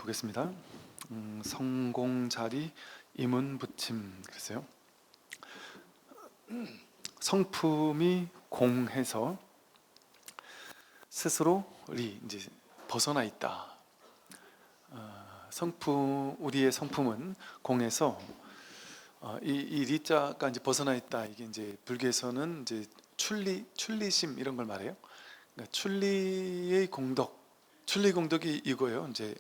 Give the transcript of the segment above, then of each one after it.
보겠습니다. 성공자리 이문부침 그랬어요. 성품이 공해서 스스로 이제 벗어나 있다. 우리의 성품은 공해서 이 리자가 이제 벗어나 있다. 이게 이제 불교에서는 이제 출리심 이런 걸 말해요. 그러니까 출리의 공덕, 출리 공덕이 이거예요. 이제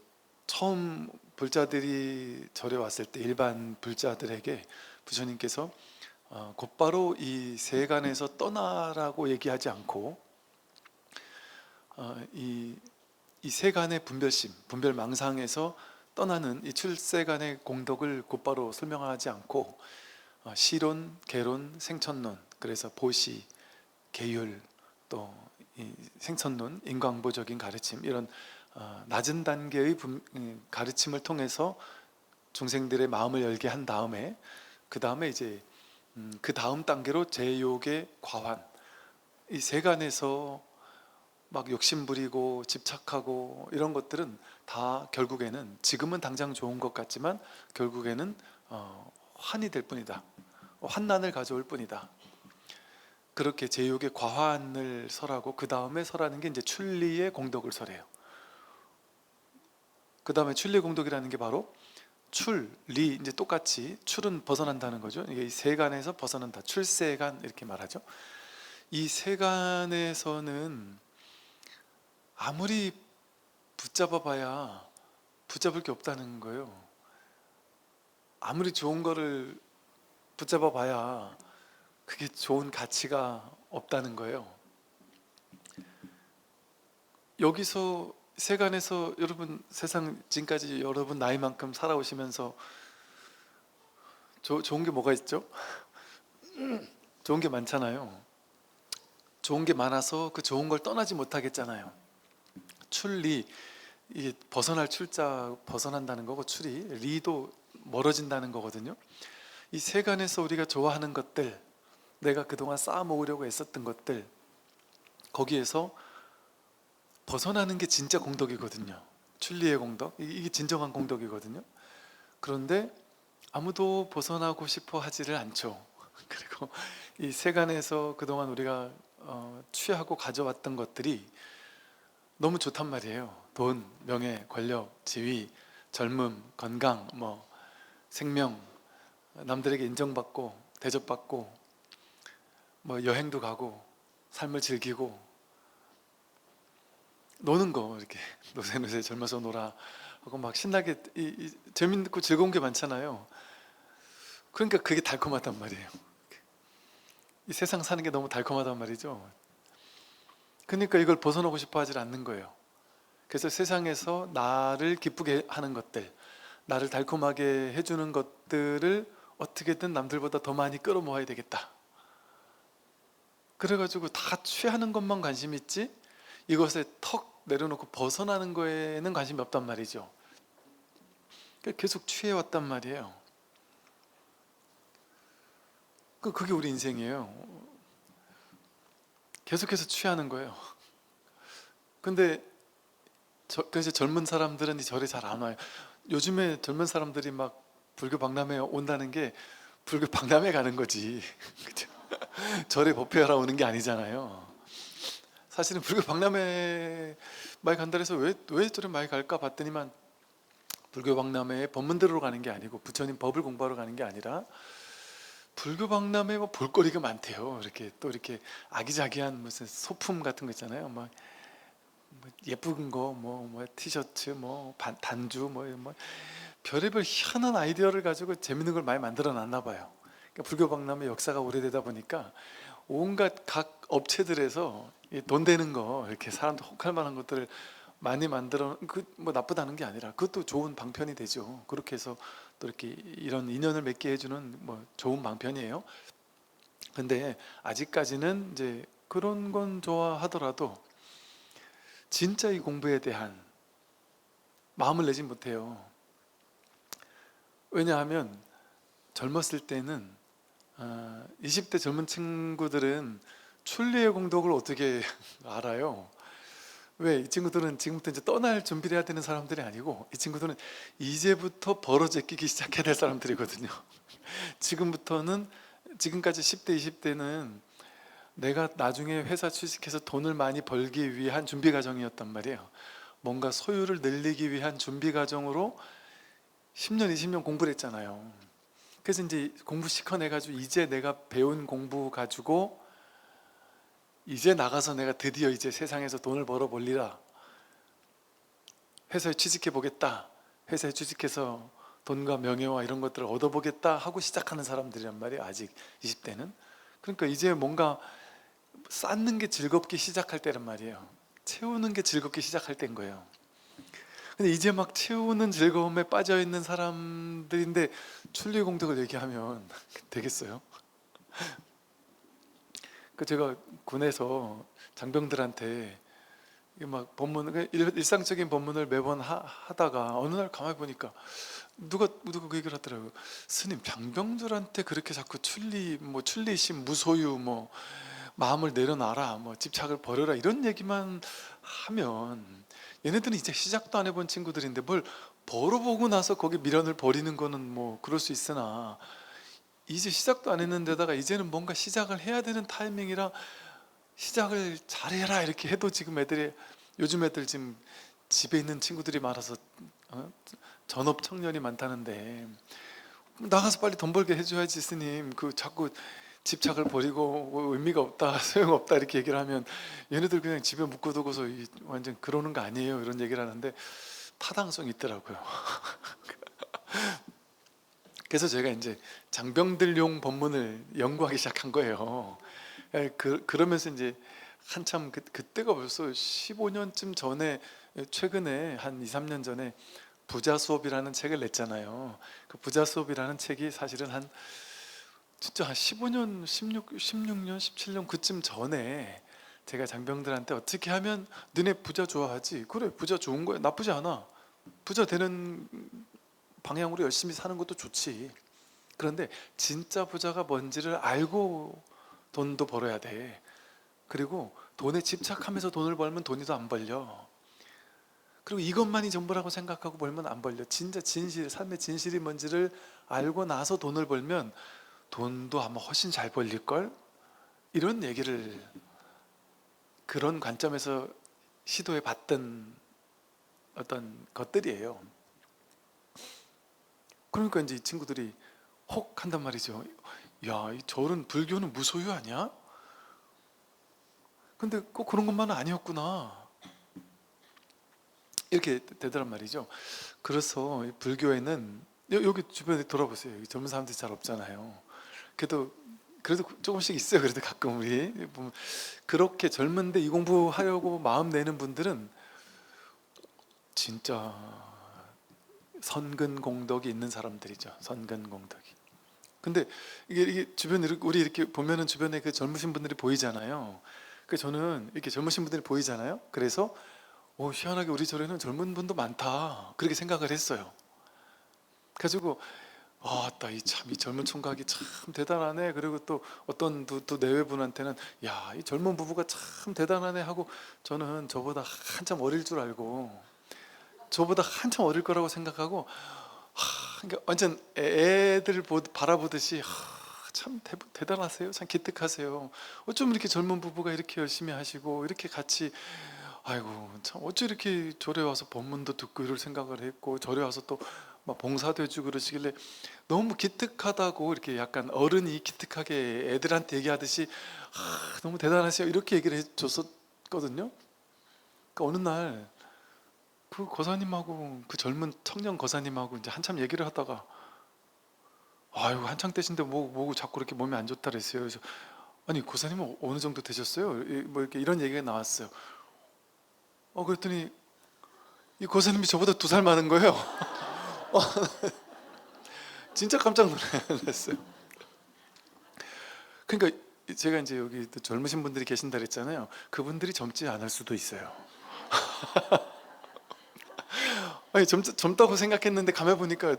처음 불자들이 절에 왔을 때 일반 불자들에게 부처님께서 곧바로 이 세간에서 떠나라고 얘기하지 않고 이 세간의 분별심, 분별망상에서 떠나는 이 출세간의 공덕을 곧바로 설명하지 않고 시론, 개론, 생천론, 그래서 보시, 계율, 또 이 생천론, 인광보적인 가르침, 이런 낮은 단계의 가르침을 통해서 중생들의 마음을 열게 한 다음에 그 다음에 이제 그 다음 단계로 제욕의 과환, 이 세간에서 막 욕심부리고 집착하고 이런 것들은 다 결국에는 지금은 당장 좋은 것 같지만 결국에는 환이 될 뿐이다, 환난을 가져올 뿐이다. 그렇게 제욕의 과환을 설하고 그 다음에 설하는 게 이제 출리의 공덕을 설해요. 그 다음에 출리 공덕이라는 게 바로 출, 리, 이제 똑같이 출은 벗어난다는 거죠. 이게 세간에서 벗어난다. 출세간 이렇게 말하죠. 이 세간에서는 아무리 붙잡아 봐야 붙잡을 게 없다는 거예요. 아무리 좋은 거를 붙잡아 봐야 그게 좋은 가치가 없다는 거예요. 여기서 세간에서 여러분 세상 지금까지 여러분 나이만큼 살아오시면서 좋은 게 뭐가 있죠? 좋은 게 많잖아요. 좋은 게 많아서 그 좋은 걸 떠나지 못하겠잖아요. 출리, 이게 벗어날 출자, 벗어난다는 거고, 출이, 리도 멀어진다는 거거든요. 이 세간에서 우리가 좋아하는 것들, 내가 그동안 쌓아 모으려고 애썼던 것들, 거기에서 벗어나는 게 진짜 공덕이거든요. 출리의 공덕, 이게 진정한 공덕이거든요. 그런데 아무도 벗어나고 싶어 하지를 않죠. 그리고 이 세간에서 그동안 우리가 취하고 가져왔던 것들이 너무 좋단 말이에요. 돈, 명예, 권력, 지위, 젊음, 건강, 생명, 남들에게 인정받고 대접받고 여행도 가고 삶을 즐기고 노는 거, 이렇게 노세노세 젊어서 놀아 하고 막 신나게 재밌고 즐거운 게 많잖아요. 그러니까 그게 달콤하단 말이에요. 이 세상 사는 게 너무 달콤하단 말이죠. 그러니까 이걸 벗어나고 싶어 하질 않는 거예요. 그래서 세상에서 나를 기쁘게 하는 것들, 나를 달콤하게 해주는 것들을 어떻게든 남들보다 더 많이 끌어모아야 되겠다. 그래가지고 다 취하는 것만 관심 있지 이것에 턱 내려놓고 벗어나는 거에는 관심이 없단 말이죠. 계속 취해왔단 말이에요. 그게 우리 인생이에요. 계속해서 취하는 거예요. 근데 그래서 젊은 사람들은 이 절에 잘 안 와요. 요즘에 젊은 사람들이 막 불교 박람회 온다는 게 불교 박람회 가는 거지. 그죠? 절에 법회하러 오는 게 아니잖아요. 사실은 불교 박람회 많이 간다 해서 왜 절에 많이 갈까 봤더니만 불교 박람회에 법문 들으러 가는 게 아니고 부처님 법을 공부하러 가는 게 아니라 불교 박람회 볼거리가 많대요. 이렇게 아기자기한 무슨 소품 같은 거 있잖아요. 막 예쁜 거, 티셔츠, 단주, 별의별 희한한 아이디어를 가지고 재밌는 걸 많이 만들어 놨나 봐요. 그러니까 불교 박람회 역사가 오래되다 보니까 온갖 각 업체들에서 돈 되는 거, 이렇게 사람들 혹할 만한 것들을 많이 만들어, 나쁘다는 게 아니라 그것도 좋은 방편이 되죠. 그렇게 해서 또 이렇게 이런 인연을 맺게 해주는 좋은 방편이에요. 근데 아직까지는 이제 그런 건 좋아하더라도 진짜 이 공부에 대한 마음을 내지 못해요. 왜냐하면 젊었을 때는 20대 젊은 친구들은 출리의 공덕을 어떻게 알아요? 왜? 이 친구들은 지금부터 이제 떠날 준비를 해야 되는 사람들이 아니고, 이 친구들은 이제부터 벌어제 끼기 시작해야 될 사람들이거든요. 지금부터는, 지금까지 10대 20대는 내가 나중에 회사 취직해서 돈을 많이 벌기 위한 준비 과정이었단 말이에요. 뭔가 소유를 늘리기 위한 준비 과정으로 10년 20년 공부를 했잖아요. 그래서 이제 공부 시커내가지고 이제 내가 배운 공부 가지고 이제 나가서 내가 드디어 이제 세상에서 돈을 벌어 볼리라, 회사에 취직해 보겠다, 회사에 취직해서 돈과 명예와 이런 것들을 얻어보겠다 하고 시작하는 사람들이란 말이에요. 아직 20대는. 그러니까 이제 뭔가 쌓는 게 즐겁게 시작할 때란 말이에요. 채우는 게 즐겁게 시작할 때인 거예요. 근데 이제 막 채우는 즐거움에 빠져 있는 사람들인데 천리공덕을 얘기하면 되겠어요? 그 제가 군에서 장병들한테 이게 막 법문, 일상적인 법문을 매번 하다가 어느 날 가만히 보니까 누가 그 얘기를 하더라고요. 스님, 장병들한테 그렇게 자꾸 출리심, 무소유, 뭐 마음을 내려놔라, 뭐 집착을 버려라 이런 얘기만 하면, 얘네들은 이제 시작도 안 해본 친구들인데 뭘 벌어보고 나서 거기 미련을 버리는 거는 뭐 그럴 수 있으나, 이제 시작도 안 했는데다가 이제는 뭔가 시작을 해야 되는 타이밍이라 시작을 잘해라 이렇게 해도 지금 애들이, 요즘 애들 지금 집에 있는 친구들이 많아서 전업 청년이 많다는데, 나가서 빨리 돈 벌게 해줘야지 스님, 그 자꾸 집착을 버리고 의미가 없다, 소용없다 이렇게 얘기를 하면 얘네들 그냥 집에 묶어두고서 완전 그러는 거 아니에요 이런 얘기를 하는데 타당성이 있더라고요. 그래서 제가 이제 장병들용 법문을 연구하기 시작한 거예요. 그러면서 이제 한참 그때가 벌써 15년쯤 전에, 최근에 한 2, 3년 전에 부자 수업이라는 책을 냈잖아요. 그 부자 수업이라는 책이 사실은 진짜 한 15년, 16년, 17년 그쯤 전에 제가 장병들한테 어떻게 하면 너네 부자 좋아하지? 그래, 부자 좋은 거야. 나쁘지 않아. 부자 되는 방향으로 열심히 사는 것도 좋지. 그런데 진짜 부자가 뭔지를 알고 돈도 벌어야 돼. 그리고 돈에 집착하면서 돈을 벌면 돈이 더 안 벌려. 그리고 이것만이 전부라고 생각하고 벌면 안 벌려. 진짜 진실, 삶의 진실이 뭔지를 알고 나서 돈을 벌면 돈도 아마 훨씬 잘 벌릴걸? 이런 얘기를, 그런 관점에서 시도해 봤던 어떤 것들이에요. 그러니까 이제 이 친구들이 혹 한단 말이죠. 야, 이 저런 불교는 무소유 아니야? 근데 꼭 그런 것만은 아니었구나, 이렇게 되더란 말이죠. 그래서 이 불교에는, 여기 주변에 돌아보세요. 여기 젊은 사람들이 잘 없잖아요. 그래도 조금씩 있어요. 그래도 가끔 우리 보면 그렇게 젊은데 이 공부하려고 마음 내는 분들은 진짜 선근공덕이 있는 사람들이죠. 선근공덕이. 근데 이게 주변에 우리 이렇게 보면은 주변에 그 젊으신 분들이 보이잖아요. 그 저는 이렇게 젊으신 분들이 보이잖아요. 그래서 희한하게 우리 절에는 젊은 분도 많다, 그렇게 생각을 했어요. 가지고 아따, 이 젊은 총각이 참 대단하네. 그리고 또 어떤 또 내외분한테는 야, 이 젊은 부부가 참 대단하네 하고, 저는 저보다 한참 어릴 줄 알고, 저보다 한참 어릴 거라고 생각하고, 그러니까 완전 애들 바라보듯이 참 대단하세요, 참 기특하세요. 어쩜 이렇게 젊은 부부가 이렇게 열심히 하시고 이렇게 같이, 아이고 참 어찌 이렇게 절에 와서 법문도 듣고 이럴 생각을 했고, 절에 와서 또 막 봉사도 해주고 그러시길래 너무 기특하다고, 이렇게 약간 어른이 기특하게 애들한테 얘기하듯이 너무 대단하세요 이렇게 얘기를 해줬었거든요. 그러니까 어느 날 그 거사님하고, 그 젊은 청년 거사님하고 이제 한참 얘기를 하다가, 아이고 한창 때신데 뭐 자꾸 이렇게 몸이 안 좋다 그랬어요. 그래서 아니 고사님은 어느 정도 되셨어요? 뭐 이렇게 이런 얘기가 나왔어요. 그랬더니 이 고사님이 저보다 2살 많은 거예요. 진짜 깜짝 놀랐어요. 그러니까 제가 이제 여기 또 젊으신 분들이 계신다 그랬잖아요. 그분들이 젊지 않을 수도 있어요. 아니 젊다고 생각했는데 가만 보니까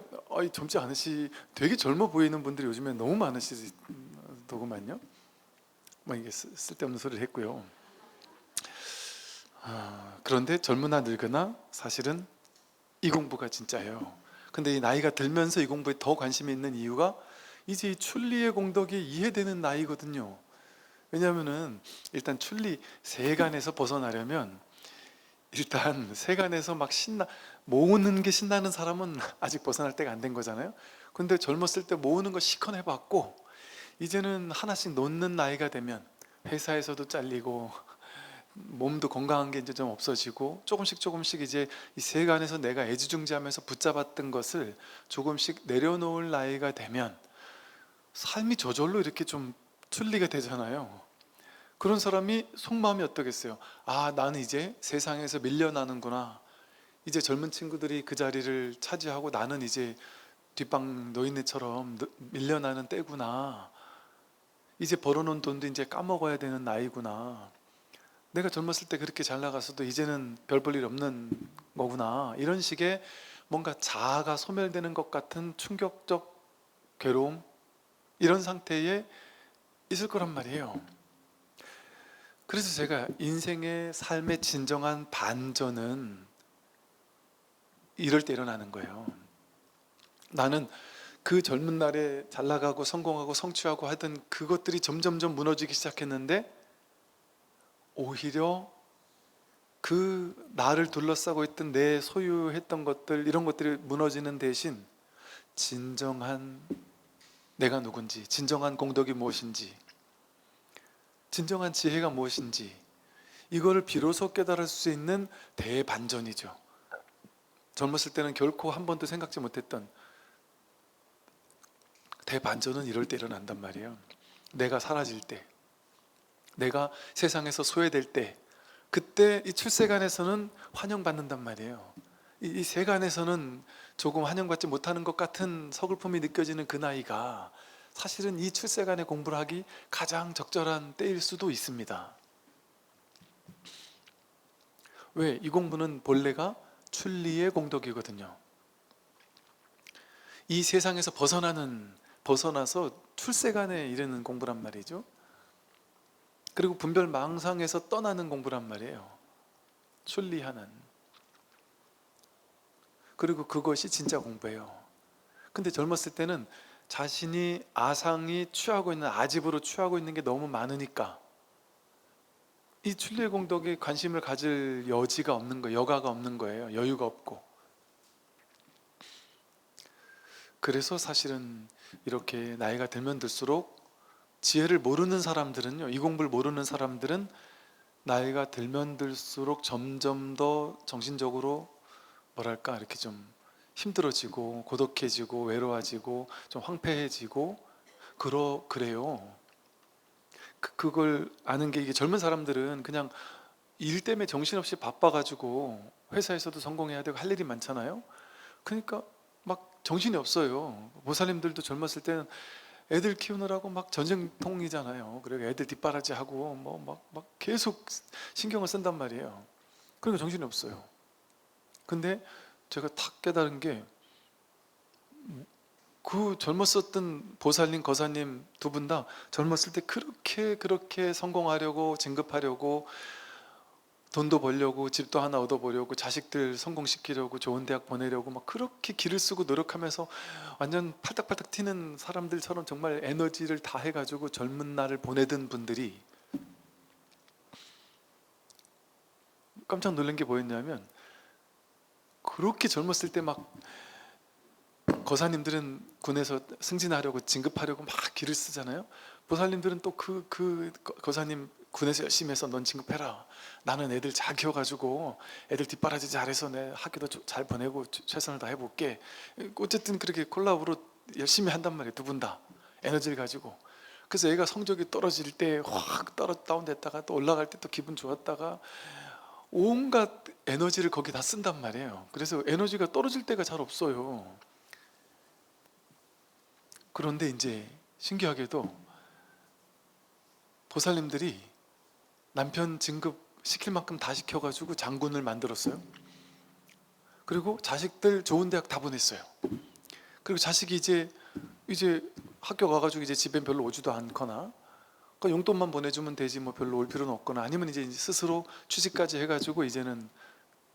젊지 되게 젊어 보이는 분들이 요즘에 너무 많으시더구만요. 뭐 이게 쓸데없는 소리를 했고요. 그런데 젊으나 늙으나 사실은 이 공부가 진짜예요. 근데 이 나이가 들면서 이 공부에 더 관심이 있는 이유가 이제 이 출리의 공덕이 이해되는 나이거든요. 왜냐하면은 일단 출리 세간에서 벗어나려면 일단 세간에서 막 모으는 게 신나는 사람은 아직 벗어날 때가 안 된 거잖아요. 근데 젊었을 때 모으는 거 시컨 해봤고 이제는 하나씩 놓는 나이가 되면 회사에서도 잘리고 몸도 건강한 게 이제 좀 없어지고 조금씩 조금씩 이제 이 세간에서 내가 애지중지하면서 붙잡았던 것을 조금씩 내려놓을 나이가 되면 삶이 저절로 이렇게 좀 순리가 되잖아요. 그런 사람이 속마음이 어떠겠어요? 아, 나는 이제 세상에서 밀려나는구나. 이제 젊은 친구들이 그 자리를 차지하고 나는 이제 뒷방 노인네처럼 밀려나는 때구나. 이제 벌어놓은 돈도 이제 까먹어야 되는 나이구나. 내가 젊었을 때 그렇게 잘 나가서도 이제는 별 볼 일 없는 거구나. 이런 식의 뭔가 자아가 소멸되는 것 같은 충격적 괴로움, 이런 상태에 있을 거란 말이에요. 그래서 제가 인생의 삶의 진정한 반전은 이럴 때 일어나는 거예요. 나는 그 젊은 날에 잘 나가고 성공하고 성취하고 하던 그것들이 점점점 무너지기 시작했는데 오히려 그 나를 둘러싸고 있던 내 소유했던 것들, 이런 것들이 무너지는 대신 진정한 내가 누군지, 진정한 공덕이 무엇인지, 진정한 지혜가 무엇인지, 이거를 비로소 깨달을 수 있는 대반전이죠. 젊었을 때는 결코 한 번도 생각지 못했던 대반전은 이럴 때 일어난단 말이에요. 내가 사라질 때, 내가 세상에서 소외될 때, 그때 이 출세간에서는 환영받는단 말이에요. 이 세간에서는 조금 환영받지 못하는 것 같은 서글픔이 느껴지는 그 나이가 사실은 이 출세간의 공부를 하기 가장 적절한 때일 수도 있습니다. 왜? 이 공부는 본래가 출리의 공덕이거든요. 이 세상에서 벗어나서 출세간에 이르는 공부란 말이죠. 그리고 분별망상에서 떠나는 공부란 말이에요. 출리하는. 그리고 그것이 진짜 공부예요. 근데 젊었을 때는 자신이 아상이 취하고 있는, 아집으로 취하고 있는 게 너무 많으니까 이 출리의 공덕에 관심을 가질 여지가 없는 거예요. 여가가 없는 거예요. 여유가 없고. 그래서 사실은 이렇게 나이가 들면 들수록 지혜를 모르는 사람들은요, 이 공부를 모르는 사람들은 나이가 들면 들수록 점점 더 정신적으로 뭐랄까 이렇게 좀 힘들어지고 고독해지고 외로워지고 좀 황폐해지고 그래요. 그걸 아는 게, 이게 젊은 사람들은 그냥 일 때문에 정신없이 바빠가지고 회사에서도 성공해야 되고 할 일이 많잖아요. 그러니까 막 정신이 없어요. 보살님들도 젊었을 때는 애들 키우느라고 막 전쟁통이잖아요. 그리고 애들 뒷바라지하고 막 계속 신경을 쓴단 말이에요. 그러니까 정신이 없어요. 근데 제가 탁 깨달은 게, 그 젊었었던 보살님, 거사님 두 분 다 젊었을 때 그렇게 성공하려고, 진급하려고, 돈도 벌려고, 집도 하나 얻어보려고, 자식들 성공시키려고, 좋은 대학 보내려고 막 그렇게 기를 쓰고 노력하면서 완전 팔딱팔딱 튀는 사람들처럼 정말 에너지를 다 해가지고 젊은 날을 보내던 분들이, 깜짝 놀란 게 뭐였냐면, 그렇게 젊었을 때 막 거사님들은 군에서 승진하려고 진급하려고 막 기를 쓰잖아요. 보살님들은 또 거사님 군에서 열심히 해서 넌 진급해라, 나는 애들 잘 키워가지고 애들 뒷바라지 잘해서 내 학교도 잘 보내고 최선을 다해볼게. 어쨌든 그렇게 콜라보로 열심히 한단 말이에요. 두 분 다 에너지를 가지고. 그래서 애가 성적이 떨어질 때 확 다운됐다가 또 올라갈 때 또 기분 좋았다가 온갖 에너지를 거기 다 쓴단 말이에요. 그래서 에너지가 떨어질 때가 잘 없어요. 그런데 이제 신기하게도 보살님들이 남편 진급 시킬 만큼 다 시켜가지고 장군을 만들었어요. 그리고 자식들 좋은 대학 다 보냈어요. 그리고 자식이 이제 학교 가가지고 이제 집에 별로 오지도 않거나, 그 용돈만 보내주면 되지 뭐 별로 올 필요는 없거나, 아니면 이제 스스로 취직까지 해가지고 이제는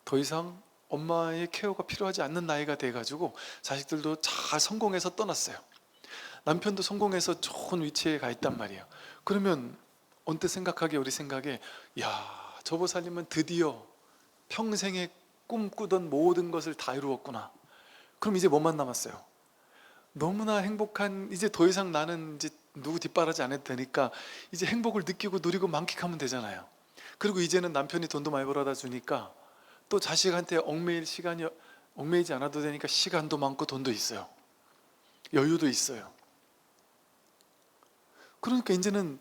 더 이상 엄마의 케어가 필요하지 않는 나이가 돼가지고 자식들도 잘 성공해서 떠났어요. 남편도 성공해서 좋은 위치에 가 있단 말이에요. 그러면 언뜻 생각하기에, 우리 생각에, 야, 저거 살리면 드디어 평생에 꿈꾸던 모든 것을 다 이루었구나. 그럼 이제 뭐만 남았어요? 너무나 행복한, 이제 더 이상 나는 이제 누구 뒷바라지 안 해도 되니까 이제 행복을 느끼고 누리고 만끽하면 되잖아요. 그리고 이제는 남편이 돈도 많이 벌어다 주니까 또 자식한테 얽매이지 않아도 되니까 시간도 많고 돈도 있어요. 여유도 있어요. 그러니까 이제는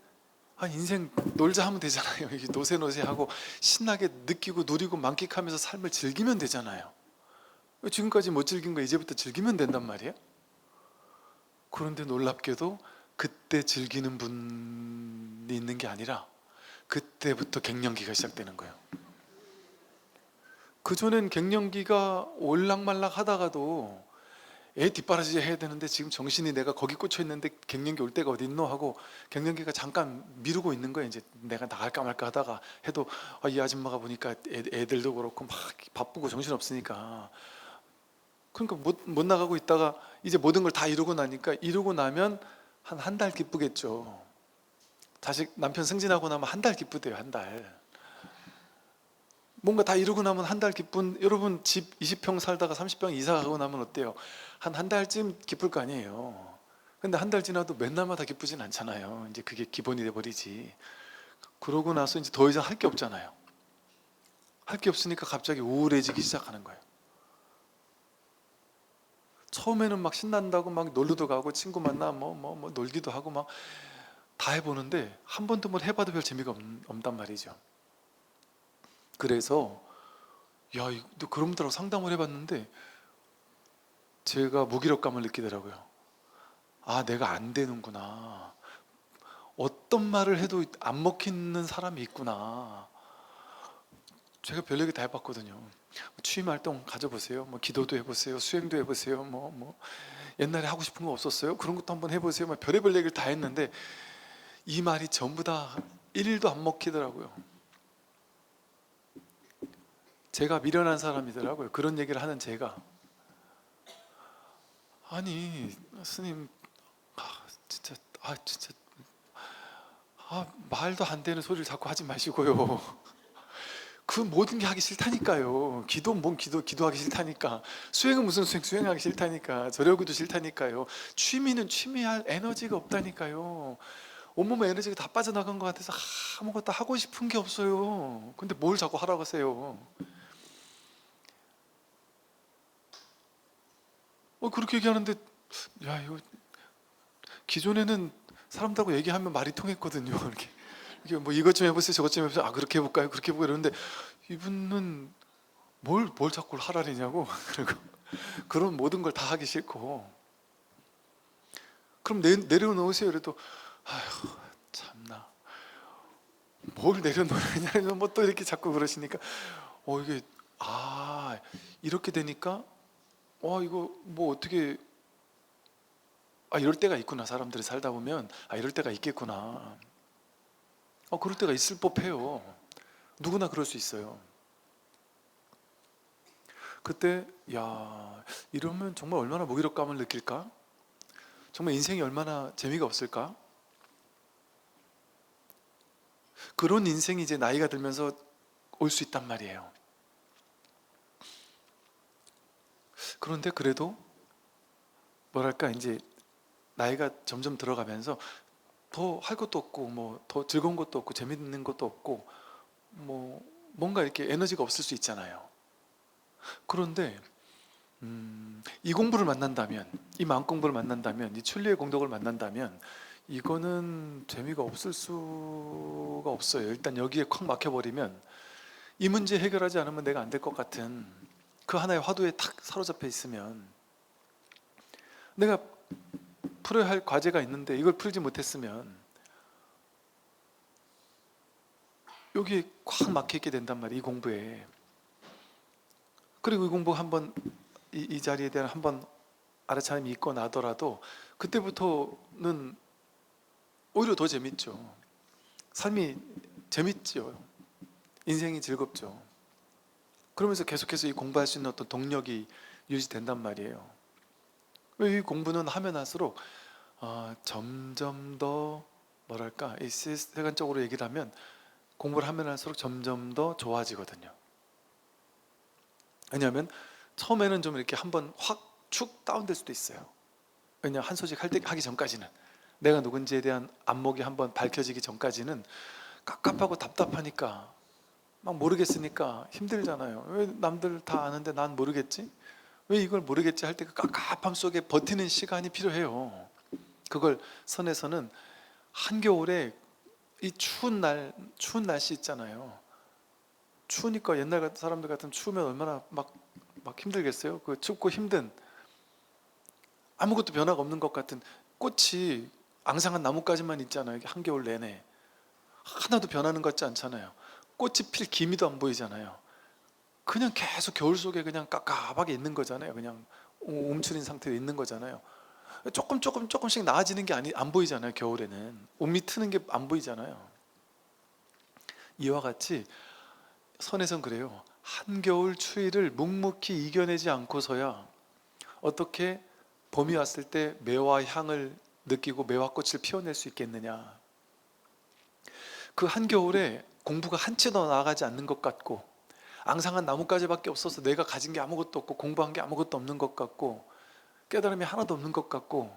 인생 놀자 하면 되잖아요. 노세노세하고 신나게 느끼고 누리고 만끽하면서 삶을 즐기면 되잖아요. 지금까지 못 즐긴 거 이제부터 즐기면 된단 말이에요. 그런데 놀랍게도 그때 즐기는 분이 있는 게 아니라 그때부터 갱년기가 시작되는 거예요. 그전엔 갱년기가 올락말락 하다가도 애 뒷바라지 해야 되는데 지금 정신이 내가 거기 꽂혀 있는데 갱년기 올 때가 어디 있노 하고 갱년기가 잠깐 미루고 있는 거예요. 이제 내가 나갈까 말까 하다가 해도 이 아줌마가 보니까 애들도 그렇고 막 바쁘고 정신 없으니까, 그러니까 못 나가고 있다가 이제 모든 걸 다 이루고 나니까, 이루고 나면 한 달 기쁘겠죠. 자식 남편 승진하고 나면 한 달 기쁘대요. 한 달. 뭔가 다 이루고 나면 한 달 기쁜, 여러분 집 20평 살다가 30평 이사 가고 나면 어때요? 한 달쯤 기쁠 거 아니에요. 근데 한 달 지나도 맨날마다 기쁘진 않잖아요. 이제 그게 기본이 돼버리지. 그러고 나서 이제 더 이상 할 게 없잖아요. 할 게 없으니까 갑자기 우울해지기 시작하는 거예요. 처음에는 막 신난다고 막 놀러도 가고 친구 만나 뭐 놀기도 하고 막 다 해보는데 한 번도 뭘 해봐도 별 재미가 없단 말이죠. 그래서 그런 분들하고 상담을 해봤는데 제가 무기력감을 느끼더라고요. 내가 안 되는구나. 어떤 말을 해도 안 먹히는 사람이 있구나. 제가 별 얘기 다 해봤거든요. 취미 활동 가져보세요. 뭐 기도도 해보세요. 수행도 해보세요. 뭐 옛날에 하고 싶은 거 없었어요? 그런 것도 한번 해보세요. 막 별의별 얘기를 다 했는데 이 말이 전부 다 1도 안 먹히더라고요. 제가 미련한 사람이더라고요. 그런 얘기를 하는 제가. 아니 스님, 진짜 말도 안 되는 소리를 자꾸 하지 마시고요. 그 모든 게 하기 싫다니까요. 기도하기 싫다니까. 수행은 무슨 수행하기 싫다니까. 절여기도 싫다니까요. 취미는 취미할 에너지가 없다니까요. 온몸에 에너지가 다 빠져나간 것 같아서 아무것도 하고 싶은 게 없어요. 근데 뭘 자꾸 하라고 하세요? 그렇게 얘기하는데, 이거 기존에는 사람들하고 얘기하면 말이 통했거든요. 이게 뭐 이것 좀 해보세요, 저것 좀 해보세요. 그렇게 해볼까요? 그렇게 해볼까요? 이러는데 이분은 뭘 자꾸 하라느냐고. 그리고 그런 모든 걸 다 하기 싫고, 그럼 내려놓으세요. 그래도 참나, 뭘 내려놓으냐, 뭐 또 이렇게 자꾸 그러시니까 이게 이렇게 되니까 이거 뭐 어떻게, 이럴 때가 있구나. 사람들이 살다 보면 이럴 때가 있겠구나. 그럴 때가 있을 법해요. 누구나 그럴 수 있어요. 그때 이러면 정말 얼마나 무기력감을 느낄까? 정말 인생이 얼마나 재미가 없을까? 그런 인생이 이제 나이가 들면서 올 수 있단 말이에요. 그런데 그래도 뭐랄까, 이제 나이가 점점 들어가면서 더 할 것도 없고 뭐 더 즐거운 것도 없고 재밌는 것도 없고 뭐 뭔가 이렇게 에너지가 없을 수 있잖아요. 그런데 이 공부를 만난다면, 이 마음 공부를 만난다면, 이 출리의 공덕을 만난다면 이거는 재미가 없을 수가 없어요. 일단 여기에 콱 막혀버리면, 이 문제 해결하지 않으면 내가 안 될 것 같은 그 하나의 화두에 탁 사로잡혀 있으면, 내가 풀어야 할 과제가 있는데 이걸 풀지 못했으면 여기 콱 막혀있게 된단 말이에요. 이 공부에. 그리고 이 공부 한번, 이 자리에 대한 한번 알아차림이 있고 나더라도 그때부터는 오히려 더 재밌죠. 삶이 재밌죠. 인생이 즐겁죠. 그러면서 계속해서 이 공부할 수 있는 어떤 동력이 유지된단 말이에요. 이 공부는 하면 할수록 점점 더 뭐랄까, 이 세간적으로 얘기를 하면 공부를 하면 할수록 점점 더 좋아지거든요. 왜냐하면 처음에는 좀 이렇게 한번 확 축 다운될 수도 있어요. 왜냐, 한 소식 하기 전까지는, 내가 누군지에 대한 안목이 한번 밝혀지기 전까지는 깝깝하고 답답하니까, 막 모르겠으니까 힘들잖아요. 왜 남들 다 아는데 난 모르겠지? 왜 이걸 모르겠지 할 때 그 깝깝함 속에 버티는 시간이 필요해요. 그걸 선에서는 한겨울에 이 추운 날씨 있잖아요. 추우니까 옛날 사람들 같으면 추우면 얼마나 막 힘들겠어요. 그 춥고 힘든, 아무것도 변화가 없는 것 같은, 꽃이 앙상한 나뭇가지만 있잖아요. 한겨울 내내 하나도 변하는 것 같지 않잖아요. 꽃이 필 기미도 안 보이잖아요. 그냥 계속 겨울 속에 그냥 깝깝하게 있는 거잖아요. 그냥 움츠린 상태로 있는 거잖아요. 조금씩 나아지는 게 안 보이잖아요. 겨울에는 옷밑 트는 게 안 보이잖아요. 이와 같이 선에선 그래요. 한겨울 추위를 묵묵히 이겨내지 않고서야 어떻게 봄이 왔을 때 매화 향을 느끼고 매화꽃을 피워낼 수 있겠느냐. 그 한겨울에 공부가 한치도 나아가지 않는 것 같고, 앙상한 나뭇가지밖에 없어서 내가 가진 게 아무것도 없고 공부한 게 아무것도 없는 것 같고 깨달음이 하나도 없는 것 같고,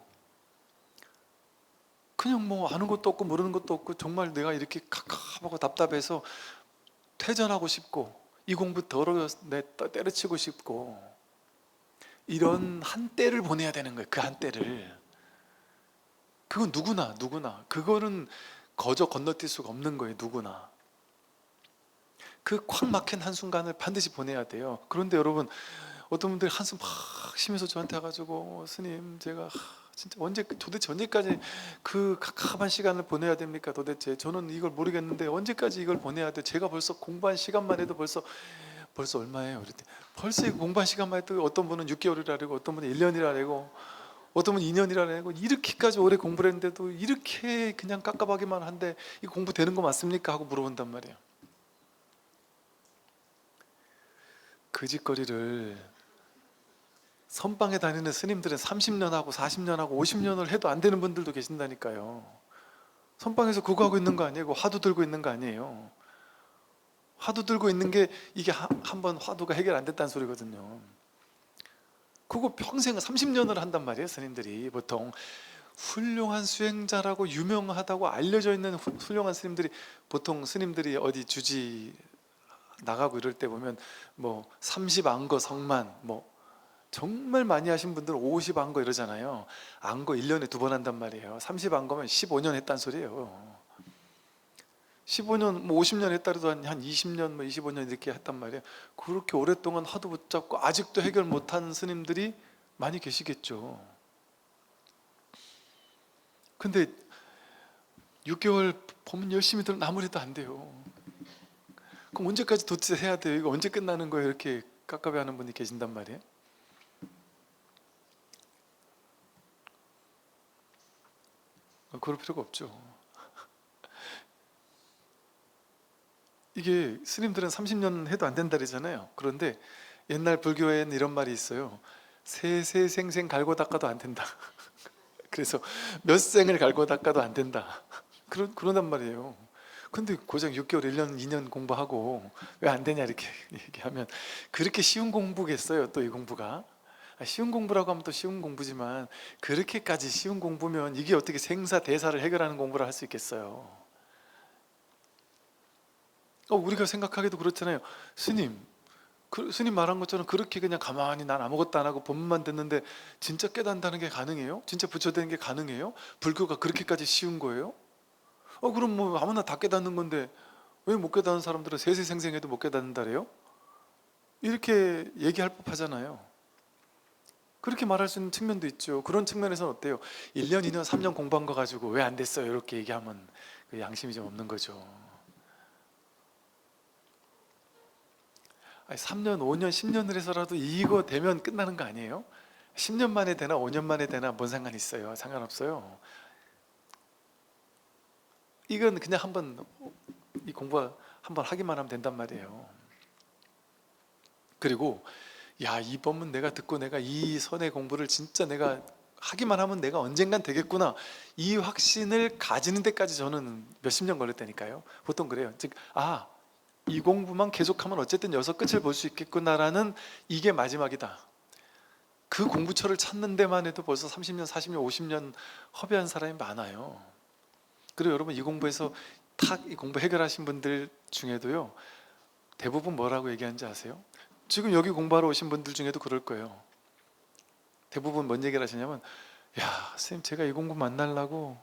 그냥 뭐 아는 것도 없고 모르는 것도 없고, 정말 내가 이렇게 갑갑하고 답답해서 퇴전하고 싶고, 이 공부 더러워서 때려치고 싶고, 이런 한때를 보내야 되는 거예요. 그 한때를. 그건 누구나 그거는 거저 건너뛸 수가 없는 거예요. 누구나 그 콱 막힌 한순간을 반드시 보내야 돼요. 그런데 여러분, 어떤 분들이 한숨 막 쉬면서 저한테 와가지고, 스님 제가 진짜 도대체 언제까지 그 갑갑한 시간을 보내야 됩니까? 도대체 저는 이걸 모르겠는데 언제까지 이걸 보내야 돼? 제가 벌써 공부한 시간만 해도 벌써 얼마예요? 그랬더니 벌써 이거 공부한 시간만 해도 어떤 분은 6개월이라고, 어떤 분은 1년이라고, 어떤 분은 2년이라고, 이렇게까지 오래 공부를 했는데도 이렇게 그냥 깝깝하기만 한데 이 공부 되는 거 맞습니까? 하고 물어본단 말이에요. 그 짓거리를 선방에 다니는 스님들은 30년 하고 40년 하고 50년을 해도 안 되는 분들도 계신다니까요. 선방에서 그거 하고 있는 거 아니에요? 화두 들고 있는 거 아니에요? 화두 들고 있는 게 이게 한번 화두가 해결 안 됐다는 소리거든요. 그거 평생 30년을 한단 말이에요. 스님들이 보통 훌륭한 수행자라고 유명하다고 알려져 있는 훌륭한 스님들이, 보통 스님들이 어디 주지 나가고 이럴 때 보면 뭐 30안거 성만, 뭐 정말 많이 하신 분들은 50안거 이러잖아요. 안거 1년에 2번 한단 말이에요. 30안거면 15년 했단 소리예요. 15년, 뭐 50년 했다 해도 한 20년, 뭐 25년 이렇게 했단 말이에요. 그렇게 오랫동안 화두 붙잡고 아직도 해결 못한 스님들이 많이 계시겠죠. 근데 6개월 보면 열심히 들으면 아무래도 안 돼요. 그럼 언제까지 도대체 해야 돼요? 이거 언제 끝나는 거예요? 이렇게 깝깝해하는 분이 계신단 말이에요. 그럴 필요가 없죠. 이게 스님들은 30년 해도 안 된다 그러잖아요. 그런데 옛날 불교에는 이런 말이 있어요. 세세생생 갈고 닦아도 안 된다. 그래서 몇 생을 갈고 닦아도 안 된다. 그런단 말이에요. 근데 고작 6개월, 1년, 2년 공부하고 왜 안 되냐 이렇게 얘기하면, 그렇게 쉬운 공부겠어요? 또 이 공부가 쉬운 공부라고 하면 또 쉬운 공부지만, 그렇게까지 쉬운 공부면 이게 어떻게 생사대사를 해결하는 공부를 할 수 있겠어요? 우리가 생각하기도 그렇잖아요. 스님 스님 말한 것처럼 그렇게 그냥 가만히 난 아무것도 안 하고 법문만 듣는데 진짜 깨닫는다는 게 가능해요? 진짜 부처되는 게 가능해요? 불교가 그렇게까지 쉬운 거예요? 그럼 뭐 아무나 다 깨닫는 건데 왜 못 깨닫는 사람들은 세세생생해도 못 깨닫는다래요? 이렇게 얘기할 법하잖아요. 그렇게 말할 수 있는 측면도 있죠. 그런 측면에서는 어때요? 1년, 2년, 3년 공부한 거 가지고 왜 안 됐어요? 이렇게 얘기하면 그 양심이 좀 없는 거죠. 아니, 3년, 5년, 10년을 해서라도 이거 되면 끝나는 거 아니에요? 10년 만에 되나 5년 만에 되나 뭔 상관 있어요? 상관없어요. 이건 그냥 한번 이 공부 한번 하기만 하면 된단 말이에요. 그리고 야, 이 법문 내가 듣고 내가 이 선의 공부를 진짜 내가 하기만 하면 내가 언젠간 되겠구나, 이 확신을 가지는 데까지 저는 몇십 년 걸렸다니까요. 보통 그래요. 즉, 이 공부만 계속하면 어쨌든 여기서 끝을 볼 수 있겠구나라는, 이게 마지막이다. 그 공부처를 찾는 데만 해도 벌써 30년, 40년, 50년 허비한 사람이 많아요. 그리고 여러분, 이 공부에서 이 공부 해결하신 분들 중에도요, 대부분 뭐라고 얘기하는지 아세요? 지금 여기 공부하러 오신 분들 중에도 그럴 거예요. 대부분 뭔 얘기를 하시냐면, 야, 선생님, 제가 이 공부 만나려고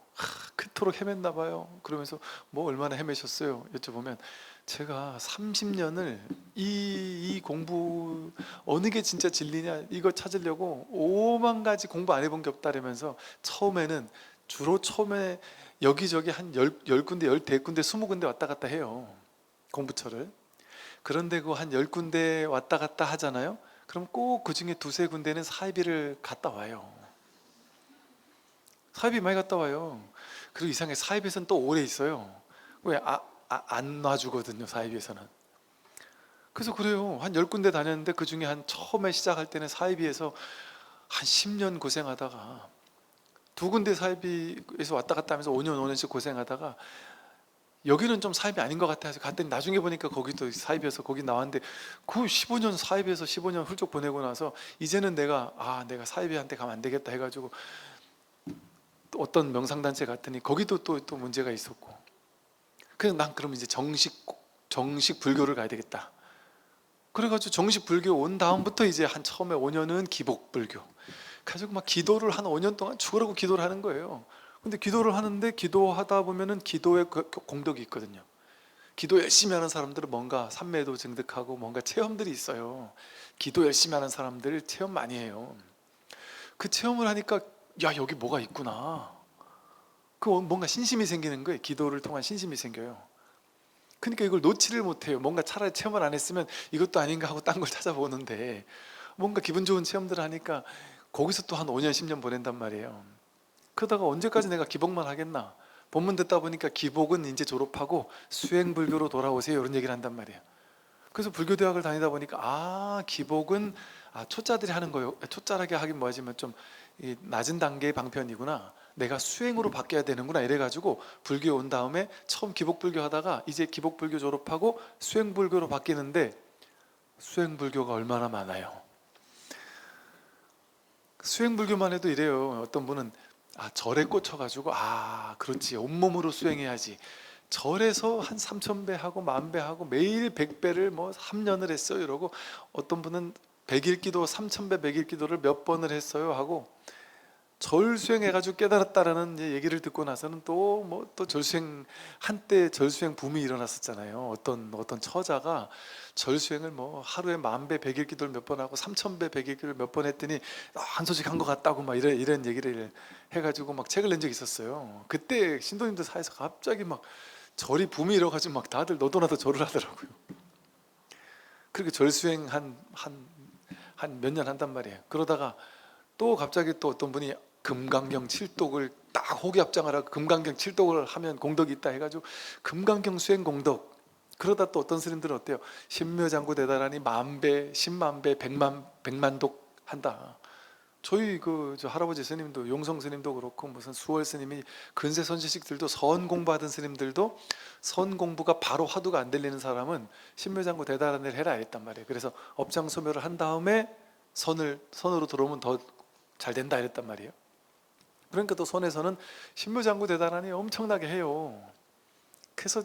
그토록 헤맸나 봐요. 그러면서 뭐 얼마나 헤매셨어요? 여쭤보면, 제가 30년을 이 공부 어느 게 진짜 진리냐 이거 찾으려고 5만 가지 공부 안 해본 게 없다라면서, 처음에 여기저기 한 10군데, 14군데, 20군데 왔다 갔다 해요, 공부처를. 그런데 그 한 10군데 왔다 갔다 하잖아요. 그럼 꼭 그 중에 두세 군데는 사이비를 갔다 와요. 사이비 많이 갔다 와요. 그리고 이상하게 사이비에서는 또 오래 있어요. 왜? 안 놔주거든요, 사이비에서는. 그래서 그래요. 한 10군데 다녔는데 그 중에 한 처음에 시작할 때는 사이비에서 한 10년 고생하다가, 두 군데 사이비에서 왔다 갔다 하면서 5년, 5년씩 고생하다가, 여기는 좀 사입이 아닌 것 같아 해서 갔더니 나중에 보니까 거기도 사입이어서 거기 나왔는데, 그 15년 사입에서 15년 훌쩍 보내고 나서 이제는 내가 사입이한테 가면 안 되겠다 해가지고 또 어떤 명상단체 갔더니 거기도 또 문제가 있었고, 그래서 난 그럼 이제 정식 불교를 가야 되겠다. 그래가지고 정식 불교 온 다음부터 이제 한 처음에 5년은 기복 불교 가지고 막 기도를 한 5년 동안 죽으라고 기도를 하는 거예요. 근데 기도를 하는데, 기도하다 보면은 기도의 공덕이 있거든요. 기도 열심히 하는 사람들은 뭔가 삼매도 증득하고 뭔가 체험들이 있어요. 기도 열심히 하는 사람들 체험 많이 해요. 그 체험을 하니까, 야, 여기 뭐가 있구나, 그 뭔가 신심이 생기는 거예요. 기도를 통한 신심이 생겨요. 그러니까 이걸 놓지를 못해요. 뭔가 차라리 체험을 안 했으면 이것도 아닌가 하고 딴 걸 찾아보는데, 뭔가 기분 좋은 체험들을 하니까 거기서 또 한 5년 10년 보낸단 말이에요. 그러다가 언제까지 내가 기복만 하겠나, 본문 듣다 보니까 기복은 이제 졸업하고 수행불교로 돌아오세요, 이런 얘기를 한단 말이에요. 그래서 불교대학을 다니다 보니까, 기복은 초짜들이 하는 거예요. 초짜라게 하긴 뭐하지만 좀 낮은 단계의 방편이구나, 내가 수행으로 바뀌어야 되는구나, 이래가지고 불교 온 다음에 처음 기복불교 하다가 이제 기복불교 졸업하고 수행불교로 바뀌는데, 수행불교가 얼마나 많아요. 수행불교만 해도 이래요. 어떤 분은 절에 꽂혀가지고, 그렇지, 온몸으로 수행해야지, 절에서 한 3,000배 하고 10,000배 하고 매일 100배를 뭐 3년을 했어요 이러고, 어떤 분은 100일 기도 3,000배 100일 기도를 몇 번을 했어요 하고, 절 수행해가지고 깨달았다라는 얘기를 듣고 나서는 또 절수행, 한때 절수행 붐이 일어났었잖아요. 어떤 처자가 절수행을 뭐 하루에 10,000배 100일 기도를 몇 번 하고 3,000배 100일 기도를 몇 번 했더니 한 소식 한 것 같다고 막 이런 얘기를 해가지고 막 책을 낸 적이 있었어요. 그때 신도님들 사이에서 갑자기 막 절이 붐이 일어가지고 막 다들 너도나도 절을 하더라고요. 그렇게 절수행 한 몇 년 한단 말이에요. 그러다가 또 갑자기 또 어떤 분이 금강경 칠독을 딱 호기합장을 하고, 금강경 칠독을 하면 공덕이 있다 해가지고 금강경 수행 공덕. 그러다 또 어떤 스님들은 어때요? 신묘장구 대단하니 10,000배 100,000배 100만독 한다. 저희 저 할아버지 스님도, 용성 스님도 그렇고, 무슨 수월 스님이, 근세 선지식들도, 선 공부하던 스님들도 선 공부가 바로 화두가 안 들리는 사람은 신묘장구 대단한 일을 해라 했단 말이에요. 그래서 업장소멸을 한 다음에 선으로 들어오면 더 잘 된다 이랬단 말이에요. 그러니까 또 선에서는 신묘장구 대단하니 엄청나게 해요. 그래서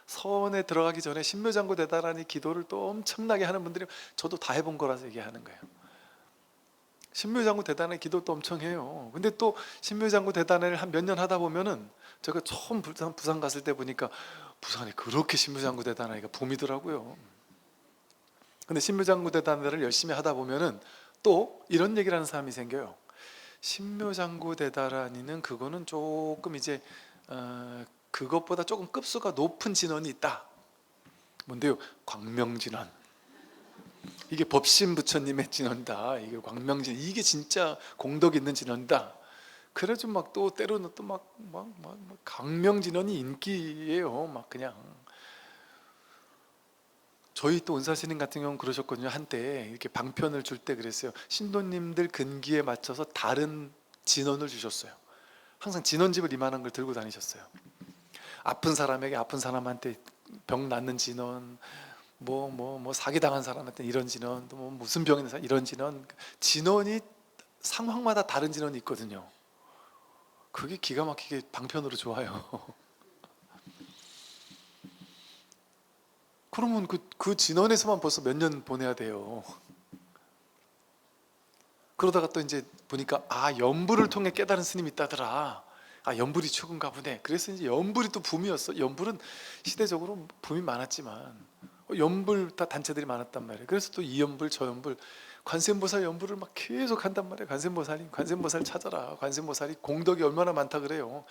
선에 들어가기 전에 신묘장구 대단하니 기도를 또 엄청나게 하는 분들이, 저도 다 해본 거라서 얘기하는 거예요. 신묘장구 대단하니 기도도 엄청 해요. 근데 또 신묘장구 대단하를 한 몇 년 하다 보면은, 제가 처음 부산 갔을 때 보니까 부산이 그렇게 신묘장구 대단하니가 붐이더라고요. 근데 신묘장구 대단하를 열심히 하다 보면은 또 이런 얘기를 하는 사람이 생겨요. 신묘장구 대다라니는 그거는 조금 이제 그것보다 조금 급수가 높은 진원이 있다. 뭔데요? 광명진원. 이게 법신 부처님의 진원이다. 이게 광명진, 이게 진짜 공덕 있는 진원이다. 그래가지고 막 또 때로는 또 막 강명진원이 인기예요. 막 그냥 저희 또 은사스님 같은 경우는 그러셨거든요. 한때 이렇게 방편을 줄 때 그랬어요. 신도님들 근기에 맞춰서 다른 진원을 주셨어요. 항상 진원집을 이만한 걸 들고 다니셨어요. 아픈 사람에게 아픈 사람한테 병 낫는 진원, 뭐 사기당한 사람한테 이런 진원, 또 뭐 무슨 병이 있는 사람 이런 진원, 진원이 상황마다 다른 진원이 있거든요. 그게 기가 막히게 방편으로 좋아요. 그러면 그 진원에서만 벌써 몇 년 보내야 돼요. 그러다가 또 이제 보니까 연불을 통해 깨달은 스님이 있다더라. 연불이 최고인가 보네. 그래서 이제 연불이 또 붐이었어. 연불은 시대적으로 붐이 많았지만 연불 다 단체들이 많았단 말이에요. 그래서 또 이 연불 저 연불 관세음보살 연불을 막 계속 한단 말이에요. 관세음보살 찾아라. 관세음보살이 공덕이 얼마나 많다 그래요.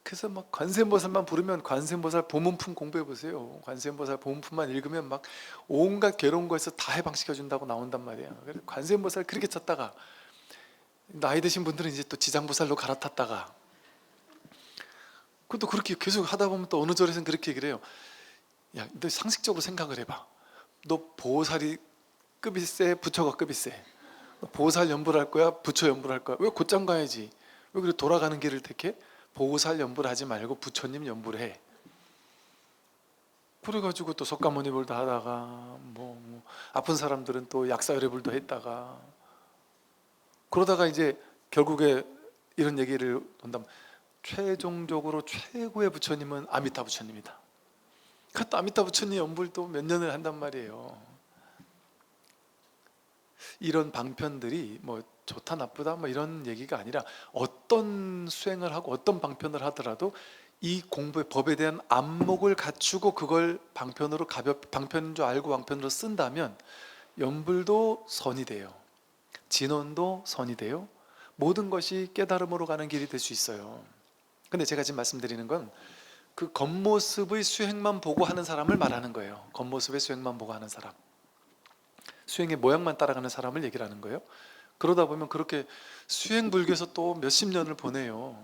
그래서 막 관세음보살만 부르면 관세음보살 보문품 공부해 보세요. 관세음보살 보문품만 읽으면 막 온갖 괴로운 거에서 다 해방시켜 준다고 나온단 말이에요. 그래서 관세음보살 그렇게 찾다가 나이 드신 분들은 이제 또 지장보살로 갈아탔다가 그것도 그렇게 계속 하다 보면 또 어느 절에서는 그렇게 얘기를 해요. 야, 너 상식적으로 생각을 해봐. 너 보살이 급이 세, 부처가 급이 세. 너 보살 연불할 거야, 부처 연불할 거야. 왜 곧장 가야지? 왜 그래 돌아가는 길을 택해? 보살 연불하지 말고 부처님 연불해. 그래가지고 또 석가모니불도 하다가 뭐 아픈 사람들은 또 약사의뢰불도 했다가 그러다가 이제 결국에 이런 얘기를 한다면 최종적으로 최고의 부처님은 아미타 부처님이다. 그것도 아미타 부처님 연불도 몇 년을 한단 말이에요. 이런 방편들이 뭐 좋다 나쁘다 뭐 이런 얘기가 아니라 어떤 수행을 하고 어떤 방편을 하더라도 이 공부의 법에 대한 안목을 갖추고 그걸 방편으로 방편인 줄 알고 방편으로 쓴다면 연불도 선이 돼요. 진원도 선이 돼요. 모든 것이 깨달음으로 가는 길이 될 수 있어요. 근데 제가 지금 말씀드리는 건 그 겉모습의 수행만 보고 하는 사람을 말하는 거예요. 겉모습의 수행만 보고 하는 사람, 수행의 모양만 따라가는 사람을 얘기를 하는 거예요. 그러다 보면 그렇게 수행불교에서 또 몇십 년을 보내요.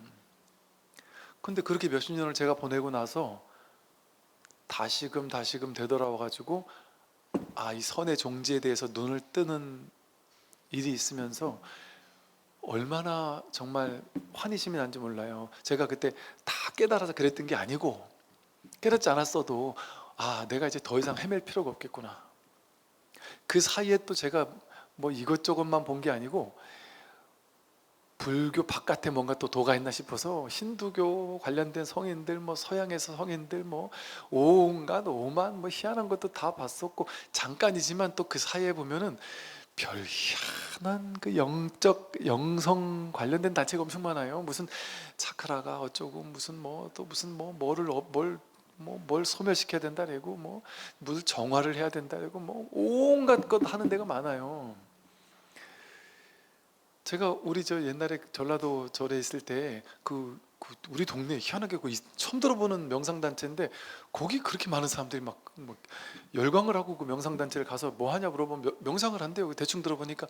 근데 그렇게 몇십 년을 제가 보내고 나서 다시금 되돌아와가지고 이 선의 종지에 대해서 눈을 뜨는 일이 있으면서 얼마나 정말 환희심이 난지 몰라요. 제가 그때 다 깨달아서 그랬던 게 아니고 깨닫지 않았어도 내가 이제 더 이상 헤맬 필요가 없겠구나. 그 사이에 또 제가 뭐 이것저것만 본 게 아니고 불교 바깥에 뭔가 또 도가 있나 싶어서 힌두교 관련된 성인들, 뭐 서양에서 성인들, 뭐 온갖 오만 뭐 희한한 것도 다 봤었고 잠깐이지만 또 그 사이에 보면은 별 희한한 그 영적 영성 관련된 단체가 엄청 많아요. 무슨 차크라가 어쩌고 무슨 뭐 또 무슨 뭐 뭘 소멸시켜야 된다래고 뭐 무슨 정화를 해야 된다래고 뭐 온갖 것 하는 데가 많아요. 제가 우리 저 옛날에 전라도 절에 있을 때 우리 동네에 희한하게 처음 들어보는 명상단체인데 거기 그렇게 많은 사람들이 막 열광을 하고 그 명상단체를 가서 뭐 하냐 물어보면 명상을 한대요. 대충 들어보니까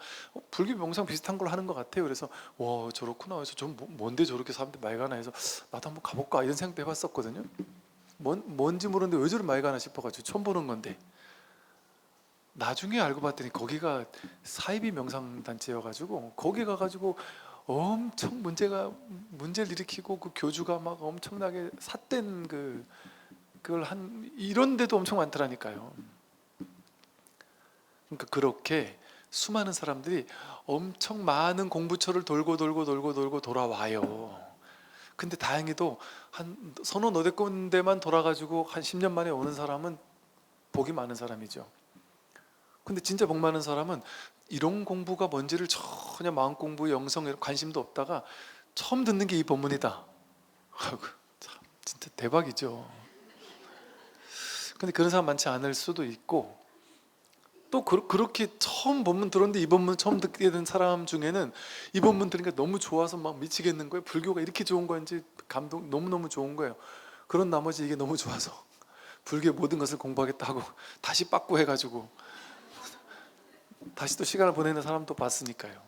불교 명상 비슷한 걸 하는 것 같아요. 그래서 와 저렇구나. 그래서 좀 뭔데 저렇게 사람들 많이 가나 해서 나도 한번 가볼까 이런 생각도 해봤었거든요. 뭔지 모르는데 왜 저리 많이 가나 싶어가지고 처음 보는 건데 나중에 알고 봤더니 거기가 사이비 명상단체여가지고 거기 가가지고 엄청 문제를 일으키고 그 교주가 막 엄청나게 삿된 그걸 한 이런 데도 엄청 많더라니까요. 그러니까 그렇게 수많은 사람들이 엄청 많은 공부처를 돌고 돌아와요. 근데 다행히도 한 서너 너댓 군데만 돌아가지고 한 10년 만에 오는 사람은 복이 많은 사람이죠. 근데 진짜 복 많은 사람은 이런 공부가 뭔지를 전혀 마음 공부, 영성에 관심도 없다가 처음 듣는 게 이 법문이다 하고 참 진짜 대박이죠. 근데 그런 사람 많지 않을 수도 있고 또 그렇게 처음 법문 들었는데 이 법문 처음 듣게 된 사람 중에는 이 법문 들으니까 너무 좋아서 막 미치겠는 거예요. 불교가 이렇게 좋은 건지 감동 너무너무 좋은 거예요. 그런 나머지 이게 너무 좋아서 불교의 모든 것을 공부하겠다고 다시 빠꾸 해가지고 다시 또 시간을 보내는 사람도 봤으니까요.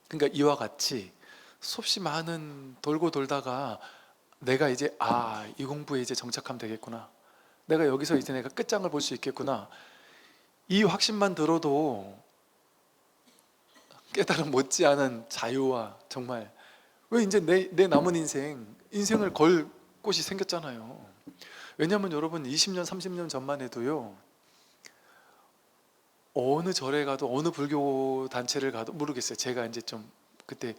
그러니까 이와 같이 수없이 많은 돌고 돌다가 내가 이제 이 공부에 이제 정착하면 되겠구나, 내가 여기서 이제 내가 끝장을 볼 수 있겠구나, 이 확신만 들어도 깨달음 못지않은 자유와 정말, 왜 이제 내 남은 인생을 걸 곳이 생겼잖아요. 왜냐하면 여러분 20년 30년 전만 해도요, 어느 절에 가도 어느 불교 단체를 가도 모르겠어요. 제가 이제 좀 그때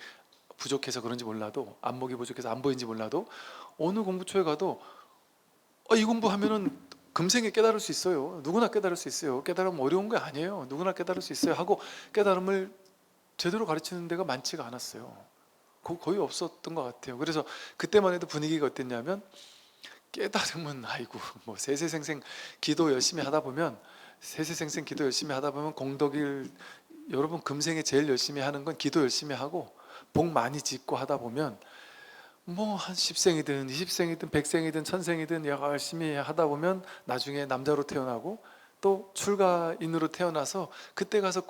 부족해서 그런지 몰라도, 안목이 부족해서 안 보인지 몰라도, 어느 공부처에 가도 이 공부하면은 금생에 깨달을 수 있어요, 누구나 깨달을 수 있어요, 깨달으면 어려운 게 아니에요, 누구나 깨달을 수 있어요 하고 깨달음을 제대로 가르치는 데가 많지가 않았어요. 거의 없었던 것 같아요. 그래서 그때만 해도 분위기가 어땠냐면, 깨달음은 아이고 뭐 세세생생 기도 열심히 하다 보면, 세세생생 기도 열심히 하다 보면 공덕일, 여러분 금생에 제일 열심히 하는 건 기도 열심히 하고 복 많이 짓고 하다 보면 뭐 한 10생이든 20생이든 100생이든 1000생이든 열심히 하다 보면 나중에 남자로 태어나고 또 출가인으로 태어나서 그때 가서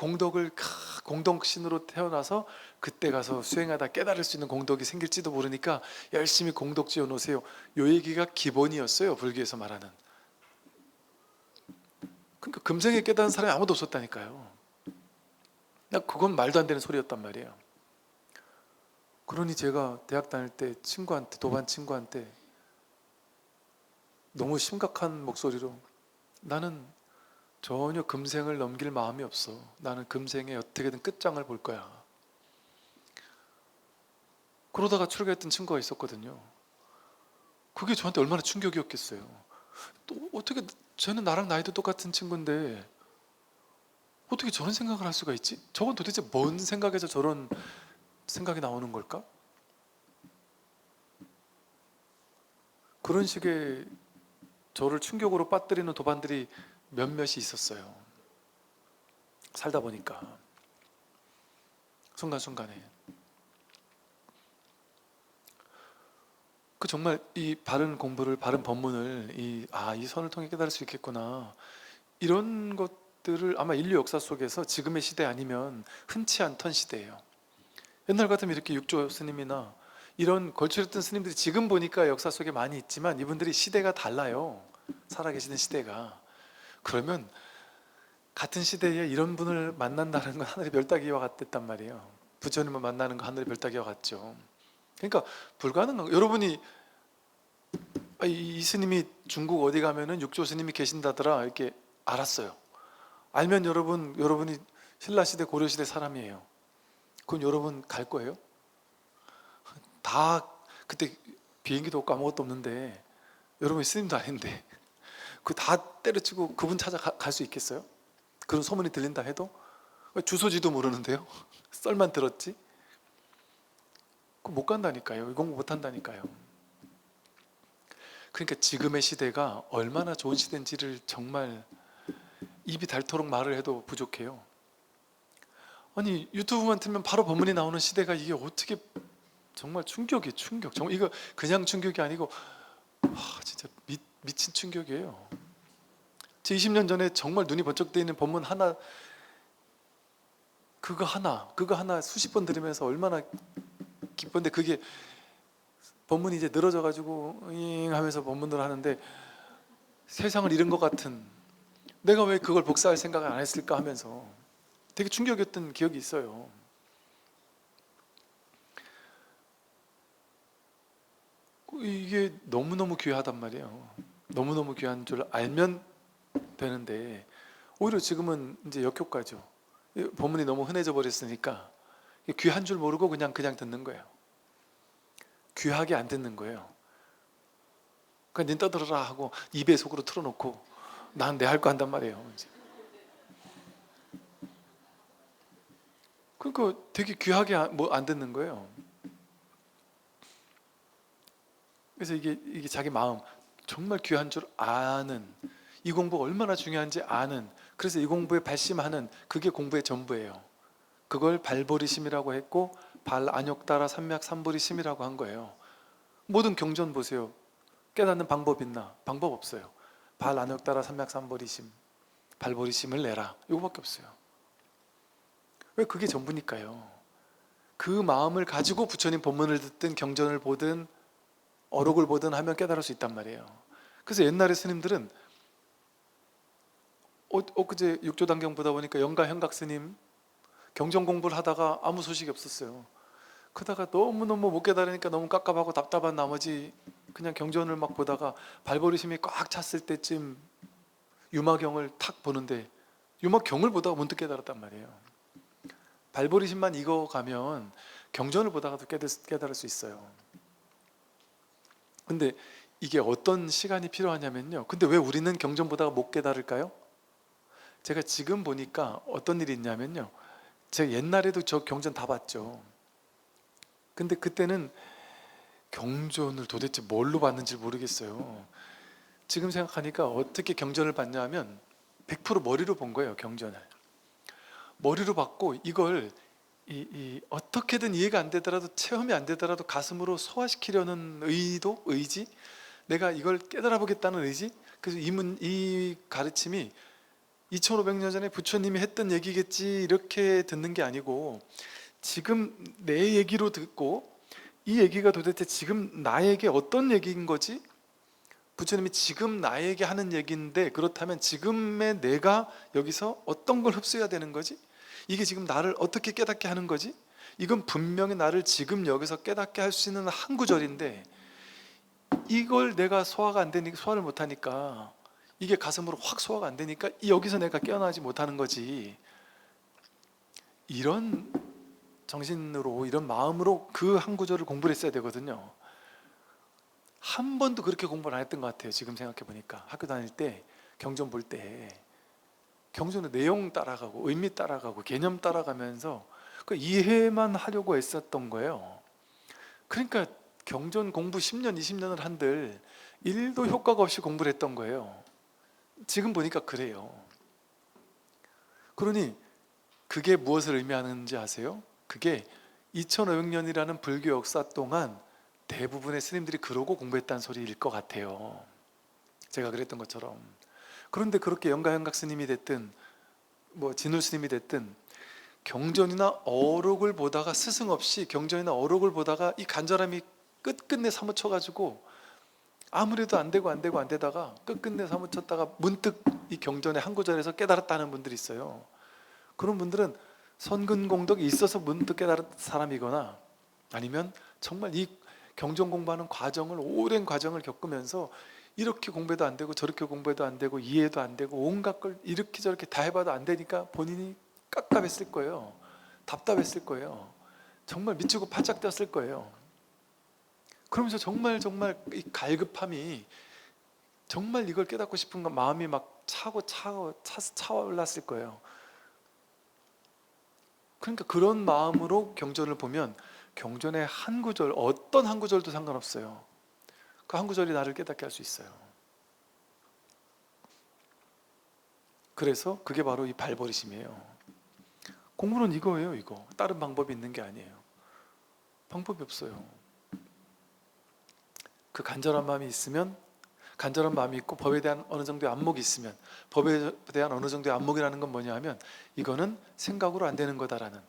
공덕신으로 태어나서 그때 가서 수행하다 깨달을 수 있는 공덕이 생길지도 모르니까 열심히 공덕 지어 놓으세요. 요 얘기가 기본이었어요, 불교에서 말하는. 그러니까 금생에 깨달은 사람이 아무도 없었다니까요. 그건 말도 안 되는 소리였단 말이에요. 그러니 제가 대학 다닐 때 도반 친구한테 너무 심각한 목소리로, 나는 전혀 금생을 넘길 마음이 없어, 나는 금생에 어떻게든 끝장을 볼 거야, 그러다가 출가했던 친구가 있었거든요. 그게 저한테 얼마나 충격이었겠어요. 또 어떻게, 쟤는 나랑 나이도 똑같은 친구인데 어떻게 저런 생각을 할 수가 있지? 저건 도대체 뭔 생각에서 저런 생각이 나오는 걸까? 그런 식의 저를 충격으로 빠뜨리는 도반들이 몇몇이 있었어요. 살다 보니까 순간순간에 정말 이 바른 공부를, 바른 법문을 이 선을 통해 깨달을 수 있겠구나, 이런 것들을 아마 인류 역사 속에서 지금의 시대 아니면 흔치 않던 시대예요. 옛날 같으면 이렇게 육조 스님이나 이런 걸출했던 스님들이 지금 보니까 역사 속에 많이 있지만, 이분들이 시대가 달라요, 살아계시는 시대가. 그러면 같은 시대에 이런 분을 만난다는 건 하늘의 별따기와 같았단 말이에요. 부처님을 만나는 거 하늘의 별따기와 같죠. 그러니까 불가능한, 여러분이 이 스님이 중국 어디 가면은 육조 스님이 계신다더라 이렇게 알았어요. 알면 여러분이 신라시대 고려시대 사람이에요. 그럼 여러분 갈 거예요? 다 그때 비행기도 없고 아무것도 없는데, 여러분이 스님도 아닌데 그 다 때려치고 그분 찾아갈 수 있겠어요? 그런 소문이 들린다 해도? 주소지도 모르는데요? 썰만 들었지? 못 간다니까요. 공부 못 한다니까요. 그러니까 지금의 시대가 얼마나 좋은 시대인지를 정말 입이 닳도록 말을 해도 부족해요. 아니 유튜브만 틀면 바로 법문이 나오는 시대가, 이게 어떻게, 정말 충격이에요. 충격. 정말 이거 그냥 충격이 아니고 진짜 미친 충격이에요. 제 20년 전에 정말 눈이 번쩍 뜨이는 법문 하나, 그거 하나 수십 번 들으면서 얼마나 기쁜데, 그게 법문이 이제 늘어져 가지고 잉 하면서 법문을 하는데 세상을 잃은 것 같은, 내가 왜 그걸 복사할 생각을 안 했을까 하면서 되게 충격이었던 기억이 있어요. 이게 너무너무 귀하단 말이에요. 너무너무 귀한 줄 알면 되는데, 오히려 지금은 이제 역효과죠. 법문이 너무 흔해져 버렸으니까 귀한 줄 모르고 그냥 듣는 거예요. 귀하게 안 듣는 거예요. 그러니까 닌 떠들어라 하고 입에 속으로 틀어놓고 난 내 할 거 한단 말이에요. 이제. 그러니까 되게 귀하게 안 듣는 거예요. 그래서 이게 자기 마음, 정말 귀한 줄 아는, 이 공부가 얼마나 중요한지 아는, 그래서 이 공부에 발심하는, 그게 공부의 전부예요. 그걸 발보리심이라고 했고, 발안욕따라 삼맥삼보리심이라고 한 거예요. 모든 경전 보세요. 깨닫는 방법 있나? 방법 없어요. 발안욕따라 삼맥삼보리심, 발보리심을 내라, 이거밖에 없어요. 왜? 그게 전부니까요. 그 마음을 가지고 부처님 본문을 듣든 경전을 보든 어록을 보든 하면 깨달을 수 있단 말이에요. 그래서 옛날에 스님들은 엊그제 육조단경 보다 보니까 영가 현각 스님 경전 공부를 하다가 아무 소식이 없었어요. 그러다가 너무너무 못 깨달으니까 너무 깝깝하고 답답한 나머지 그냥 경전을 막 보다가 발버리심이 꽉 찼을 때쯤 유마경을 탁 보는데 유마경을 보다가 문득 깨달았단 말이에요. 발버리심만 익어가면 경전을 보다가도 깨달을 수 있어요. 근데 이게 어떤 시간이 필요하냐면요, 근데 왜 우리는 경전 보다가 못 깨달을까요? 제가 지금 보니까 어떤 일이 있냐면요, 제가 옛날에도 저 경전 다 봤죠. 근데 그때는 경전을 도대체 뭘로 봤는지 모르겠어요. 지금 생각하니까 어떻게 경전을 봤냐 하면 100% 머리로 본 거예요. 경전을 머리로 봤고, 이걸 어떻게든 이해가 안 되더라도, 체험이 안 되더라도 가슴으로 소화시키려는 의도, 의지, 내가 이걸 깨달아 보겠다는 의지. 그래서 이 가르침이 2500년 전에 부처님이 했던 얘기겠지 이렇게 듣는 게 아니고, 지금 내 얘기로 듣고, 이 얘기가 도대체 지금 나에게 어떤 얘기인 거지? 부처님이 지금 나에게 하는 얘기인데, 그렇다면 지금의 내가 여기서 어떤 걸 흡수해야 되는 거지? 이게 지금 나를 어떻게 깨닫게 하는 거지? 이건 분명히 나를 지금 여기서 깨닫게 할 수 있는 한 구절인데, 이걸 내가 소화가 안 되니까, 소화를 못 하니까, 이게 가슴으로 확 소화가 안 되니까 여기서 내가 깨어나지 못하는 거지. 이런 정신으로, 이런 마음으로 그 한 구절을 공부를 했어야 되거든요. 한 번도 그렇게 공부를 안 했던 것 같아요. 지금 생각해 보니까 학교 다닐 때, 경전 볼 때 경전의 내용 따라가고 의미 따라가고 개념 따라가면서 그 이해만 하려고 애썼던 거예요. 그러니까 경전 공부 10년 20년을 한들 1도 효과가 없이 공부를 했던 거예요. 지금 보니까 그래요. 그러니 그게 무엇을 의미하는지 아세요? 그게 2500년이라는 불교 역사 동안 대부분의 스님들이 그러고 공부했다는 소리일 것 같아요. 제가 그랬던 것처럼. 그런데 그렇게 영가현각 스님이 됐든 뭐 진울 스님이 됐든, 경전이나 어록을 보다가, 스승 없이 경전이나 어록을 보다가 이 간절함이 끝끝내 사무쳐가지고 아무래도 안 되다가 끝끝내 사무쳤다가 문득 이 경전의 한 구절에서 깨달았다는 분들이 있어요. 그런 분들은 선근공덕이 있어서 문득 깨달은 사람이거나, 아니면 정말 이 경전 공부하는 과정을, 오랜 과정을 겪으면서 이렇게 공부해도 안 되고 저렇게 공부해도 안 되고 이해도 안 되고 온갖 걸 이렇게 저렇게 다 해봐도 안 되니까 본인이 깝깝했을 거예요. 답답했을 거예요. 정말 미치고 팔짝 뛰었을 거예요. 그러면서 정말 이 갈급함이, 정말 이걸 깨닫고 싶은 건 마음이 막 차올랐을 거예요. 그러니까 그런 마음으로 경전을 보면 경전의 한 구절, 어떤 한 구절도 상관없어요. 그 한 구절이 나를 깨닫게 할 수 있어요. 그래서 그게 바로 이 발버리심이에요. 공부는 이거예요. 이거 다른 방법이 있는 게 아니에요. 방법이 없어요. 그 간절한 마음이 있으면, 간절한 마음이 있고 법에 대한 어느 정도의 안목이 있으면, 법에 대한 어느 정도의 안목이라는 건 뭐냐 하면, 이거는 생각으로 안 되는 거다라는,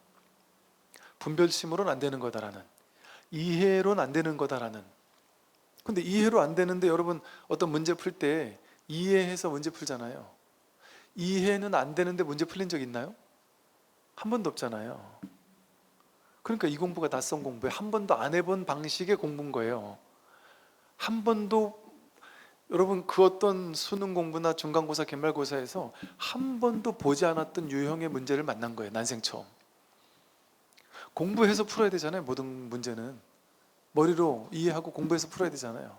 분별심으로는 안 되는 거다라는, 이해로는 안 되는 거다라는. 근데 이해로 안 되는데, 여러분 어떤 문제 풀 때 이해해서 문제 풀잖아요. 이해는 안 되는데 문제 풀린 적 있나요? 한 번도 없잖아요. 그러니까 이 공부가 낯선 공부에, 한 번도 안 해본 방식의 공부인 거예요. 한 번도, 여러분 그 어떤 수능 공부나 중간고사 기말고사에서 한 번도 보지 않았던 유형의 문제를 만난 거예요. 난생 처음. 공부해서 풀어야 되잖아요. 모든 문제는 머리로 이해하고 공부해서 풀어야 되잖아요.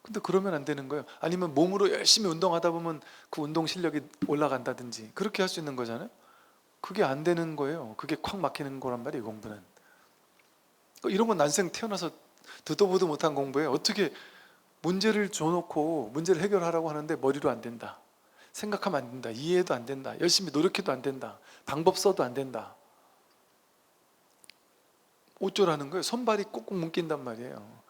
근데 그러면 안 되는 거예요. 아니면 몸으로 열심히 운동하다 보면 그 운동 실력이 올라간다든지 그렇게 할 수 있는 거잖아요. 그게 안 되는 거예요. 그게 콱 막히는 거란 말이에요. 공부는. 이런 건 난생 태어나서 듣도 보도 못한 공부에 어떻게 문제를 줘놓고 문제를 해결하라고 하는데 머리로 안 된다, 생각하면 안 된다, 이해도 안 된다, 열심히 노력해도 안 된다, 방법 써도 안 된다. 어쩌라는 거예요? 손발이 꾹꾹 묶인단 말이에요.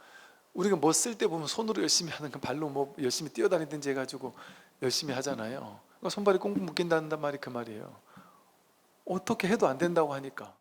우리가 뭐 쓸 때 보면 손으로 열심히 하는 건 발로 뭐 열심히 뛰어다니든지 해가지고 열심히 하잖아요. 그러니까 손발이 꾹꾹 묶인다는 말이 그 말이에요. 어떻게 해도 안 된다고 하니까